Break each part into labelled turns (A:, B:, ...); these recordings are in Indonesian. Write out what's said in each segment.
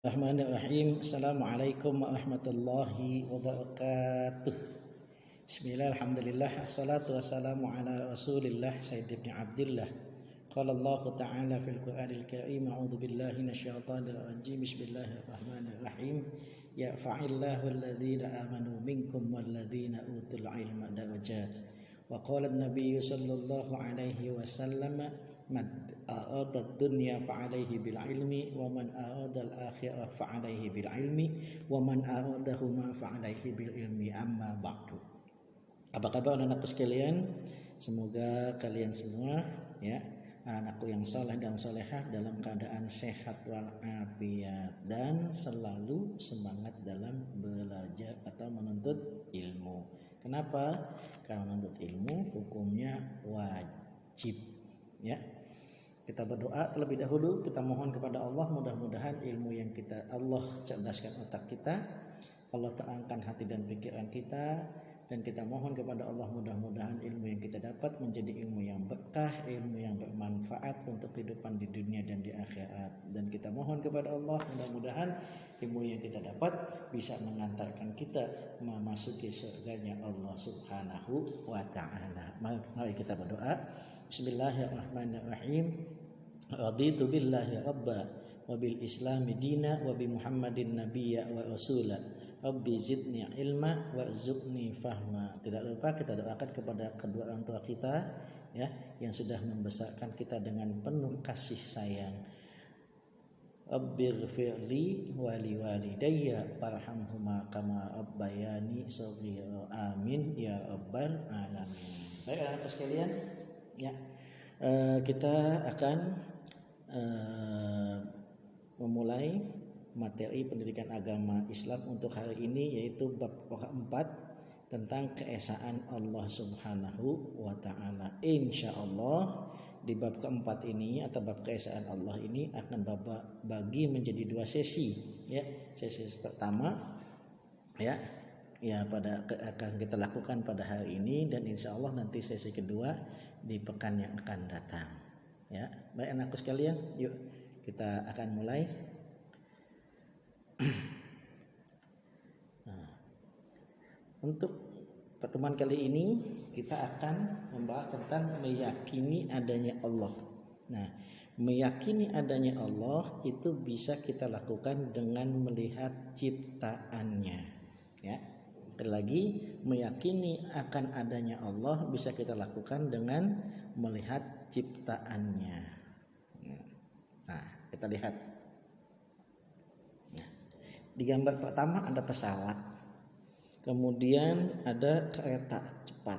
A: Bismillahirrahmanirrahim. Assalamualaikum warahmatullahi wabarakatuh. Bismillah, alhamdulillah, assalatu wassalamu ala rasulillah Sayyid ibn Abdillah. Qala Allah ta'ala fil Qur'anil Karim, a'udzu billahi minasyaitonir rajim. Bismillahirrahmanirrahim. Ya fa'illahu alladhina amanu minkum walladhina utul ilma darajat. Wa qala an-nabiy sallallahu alaihi wasallam, man arada dunya fa'alaihi bil ilmi wa man arada al-akhirah fa'alaihi bil ilmi wa man aradahuma fa'alaihi bil ilmi, amma ba'du. Apa kabar anak-anakku sekalian? Semoga kalian semua, ya, anak-anakku yang saleh dan salehah, dalam keadaan sehat walafiat dan selalu semangat dalam belajar atau menuntut ilmu. Kenapa? Karena menuntut ilmu hukumnya wajib, ya. Kita berdoa terlebih dahulu, kita mohon kepada Allah, mudah-mudahan ilmu yang Allah cerdaskan otak kita, Allah terangkan hati dan pikiran kita, dan kita mohon kepada Allah mudah-mudahan ilmu yang kita dapat menjadi ilmu yang berkah, ilmu yang bermanfaat untuk kehidupan di dunia dan di akhirat. Dan kita mohon kepada Allah mudah-mudahan ilmu yang kita dapat bisa mengantarkan kita memasuki surganya Allah Subhanahu wa ta'ala. Mari kita berdoa. Bismillahirrahmanirrahim. Raditu billahi rabba wa bil islami dina wa bi muhammadin nabiyya wa rasula. Rabbi zidni ilma wa zuqni fahma. Tidak lupa kita doakan kepada kedua orang tua kita, ya, yang sudah membesarkan kita dengan penuh kasih sayang. Rabbighfirli wa liwalidayya warhamhuma kama rabbayani shaghira. Amin ya rabbal alamin. Baik anak-anak sekalian, ya, kita akan memulai materi pendidikan agama Islam untuk hari ini, yaitu bab keempat tentang keesaan Allah Subhanahu wa ta'ala. Insyaallah di bab keempat ini atau bab keesaan Allah ini akan Bapak bagi menjadi dua sesi, ya. Sesi pertama, ya, akan kita lakukan pada hari ini, dan insyaallah nanti sesi kedua di pekan yang akan datang, ya. Baik anakku sekalian, yuk kita akan mulai. Untuk pertemuan kali ini kita akan membahas tentang meyakini adanya Allah. Nah, meyakini adanya Allah itu bisa kita lakukan dengan melihat ciptaannya, ya. Sekali lagi, meyakini akan adanya Allah bisa kita lakukan dengan melihat ciptaannya. Nah, kita lihat. Nah, di gambar pertama ada pesawat, kemudian ada kereta cepat,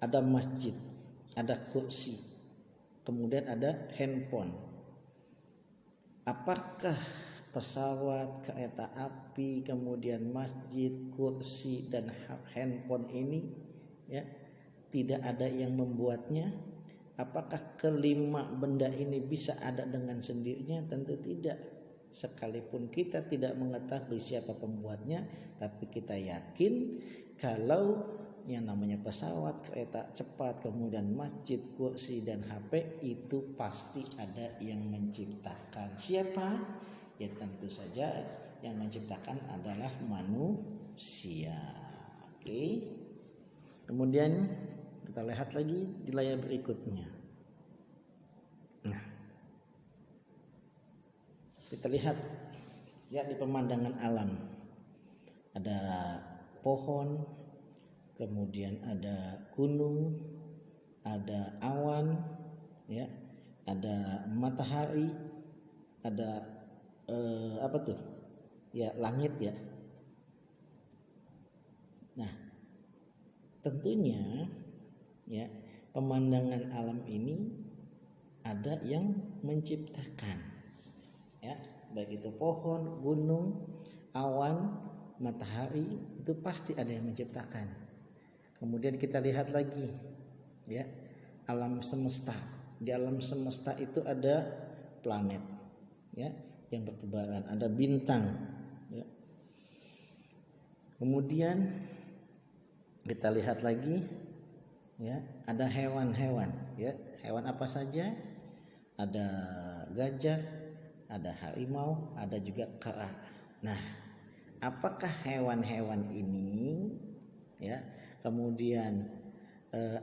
A: ada masjid, ada kursi, kemudian ada handphone. Apakah pesawat, kereta api, kemudian masjid, kursi, dan handphone ini, ya, tidak ada yang membuatnya? Apakah kelima benda ini bisa ada dengan sendirinya? Tentu tidak. Sekalipun kita tidak mengetahui siapa pembuatnya, tapi kita yakin kalau yang namanya pesawat, kereta cepat, kemudian masjid, kursi, dan HP itu pasti ada yang menciptakan. Siapa? Ya tentu saja yang menciptakan adalah manusia. Oke. Kemudian kita lihat lagi di layar berikutnya. Nah, kita lihat, ya, di pemandangan alam ada pohon, kemudian ada gunung, ada awan, ya, ada matahari, ada apa tuh? Ya, langit, ya. Nah, tentunya, ya, pemandangan alam ini ada yang menciptakan, ya, baik itu pohon, gunung, awan, matahari, itu pasti ada yang menciptakan. Kemudian kita lihat lagi, ya, alam semesta. Di alam semesta itu ada planet, ya, yang bertebaran, ada bintang, ya. Kemudian kita lihat lagi, ya, ada hewan-hewan, ya. Hewan apa saja? Ada gajah, ada harimau, ada juga kera. Nah, apakah hewan-hewan ini ya, kemudian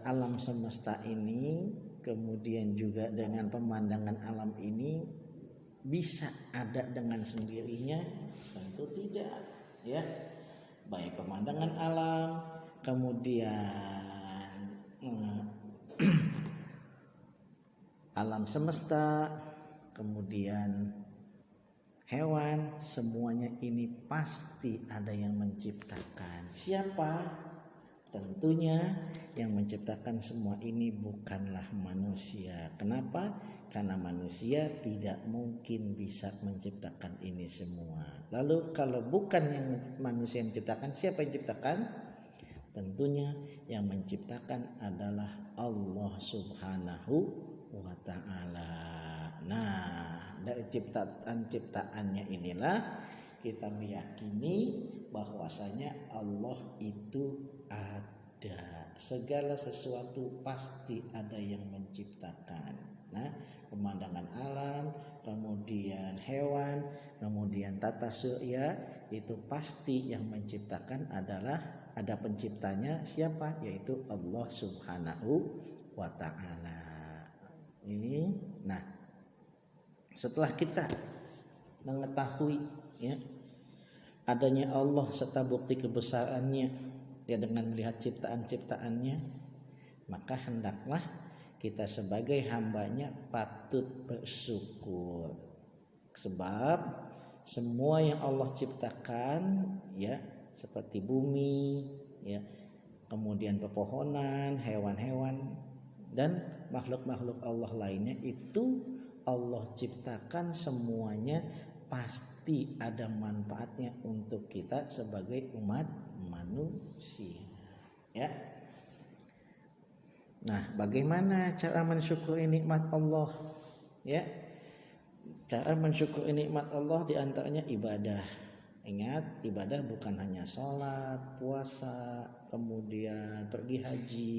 A: alam semesta ini, kemudian juga dengan pemandangan alam ini bisa ada dengan sendirinya? Tentu tidak, ya. Baik pemandangan alam, kemudian alam semesta, kemudian hewan, semuanya ini pasti ada yang menciptakan. Siapa? Tentunya yang menciptakan semua ini bukanlah manusia. Kenapa? Karena manusia tidak mungkin bisa menciptakan ini semua. Lalu kalau bukan yang manusia yang menciptakan, siapa yang menciptakan? Tentunya yang menciptakan adalah Allah Subhanahu wa ta'ala. Nah, dari ciptaan-ciptaannya inilah kita meyakini bahwasanya Allah itu ada. Segala sesuatu pasti ada yang menciptakan. Nah, pemandangan alam, kemudian hewan, kemudian tata surya, itu pasti yang menciptakan adalah ada penciptanya. Siapa? Yaitu Allah Subhanahu wa ta'ala. Ini, nah, setelah kita mengetahui ya adanya Allah serta bukti kebesarannya ya dengan melihat ciptaan-ciptaannya, maka hendaklah kita sebagai hambanya patut bersyukur, sebab semua yang Allah ciptakan ya, seperti bumi ya, kemudian pepohonan, hewan-hewan dan makhluk-makhluk Allah lainnya, itu Allah ciptakan semuanya pasti ada manfaatnya untuk kita sebagai umat manusia ya. Nah, bagaimana cara mensyukuri nikmat Allah ya? Cara mensyukuri nikmat Allah diantaranya ibadah. Ingat, ibadah bukan hanya sholat, puasa, kemudian pergi haji,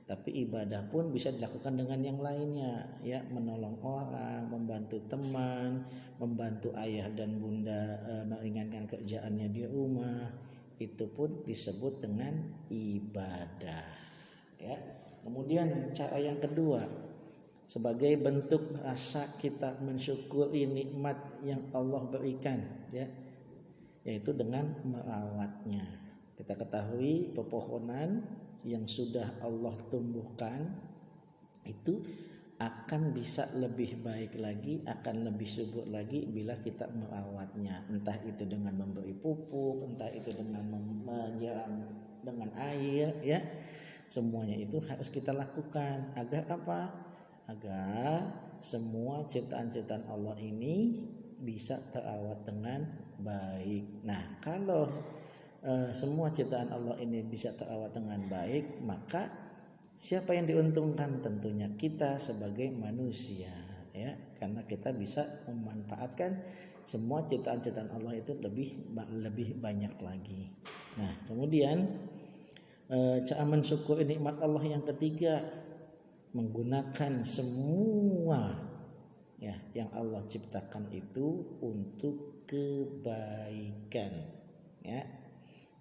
A: tapi ibadah pun bisa dilakukan dengan yang lainnya ya, menolong orang, membantu teman, membantu ayah dan bunda meringankan kerjaannya di rumah, itu pun disebut dengan ibadah ya. Kemudian cara yang kedua, sebagai bentuk rasa kita mensyukuri nikmat yang Allah berikan ya, yaitu dengan merawatnya. Kita ketahui pepohonan yang sudah Allah tumbuhkan itu akan bisa lebih baik lagi, akan lebih subur lagi bila kita merawatnya. Entah itu dengan memberi pupuk, entah itu dengan menyiram dengan air ya. Semuanya itu harus kita lakukan agar apa? Agar semua ciptaan-ciptaan Allah ini bisa terawat dengan baik. Nah, kalau semua ciptaan Allah ini bisa terawat dengan baik, maka siapa yang diuntungkan? Tentunya kita sebagai manusia ya, karena kita bisa memanfaatkan semua ciptaan-ciptaan Allah itu lebih banyak lagi. Nah, kemudian cara mensyukuri nikmat Allah yang ketiga, menggunakan semua ya yang Allah ciptakan itu untuk kebaikan ya.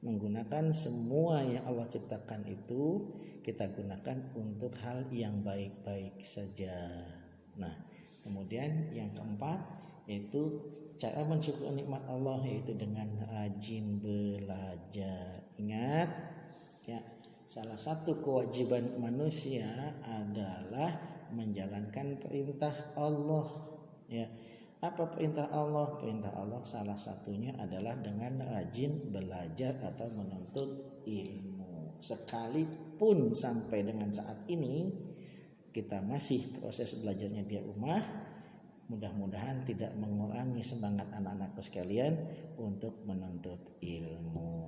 A: Menggunakan semua yang Allah ciptakan itu kita gunakan untuk hal yang baik-baik saja. Nah, kemudian yang keempat yaitu cara mensyukuri nikmat Allah, yaitu dengan rajin belajar. Ingat ya, salah satu kewajiban manusia adalah menjalankan perintah Allah ya. Apa perintah Allah? Perintah Allah salah satunya adalah dengan rajin belajar atau menuntut ilmu. Sekalipun sampai dengan saat ini kita masih proses belajarnya di rumah, mudah-mudahan tidak mengurangi semangat anak-anakku sekalian untuk menuntut ilmu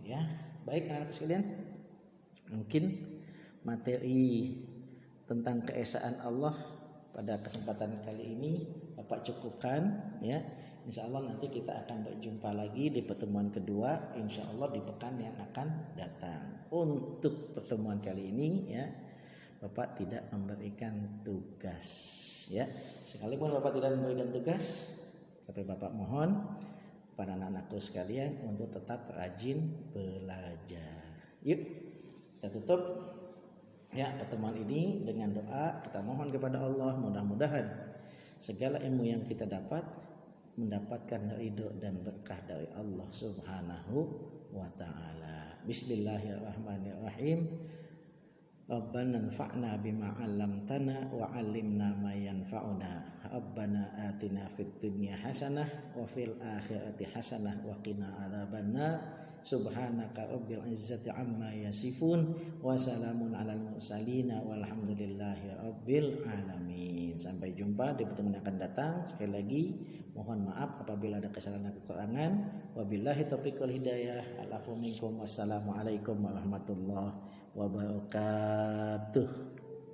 A: ya. Baik anak-anak sekalian, mungkin materi tentang keesaan Allah pada kesempatan kali ini Bapak cukupkan ya. Insya Allah nanti kita akan berjumpa lagi di pertemuan kedua, insya Allah di pekan yang akan datang. Untuk pertemuan kali ini ya, Bapak tidak memberikan tugas, ya. Sekalipun Bapak tidak memberikan tugas, tapi Bapak mohon pada anak-anakku sekalian untuk tetap rajin belajar. Yuk, kita tutup ya pertemuan ini dengan doa. Kita mohon kepada Allah, mudah-mudahan segala ilmu yang kita dapat mendapatkan ridho dan berkah dari Allah Subhanahu wa taala. Bismillahirrahmanirrahim. Rabbana anfa'na bima 'allamtana wa 'allimna ma yanfa'una. Rabbana atina fid dunya hasanah wa fil akhirati hasanah wa qina adzabannar. Subhanaka rabbil izzati amma yasifun wa salamun 'alal mursalin walhamdulillahi rabbil alamin. Sampai jumpa di pertemuan yang akan datang. Sekali lagi mohon maaf apabila ada kesalahan dan kekurangan. Wabillahi taufiq wal hidayah. Assalamualaikum warahmatullahi wabarakatuh.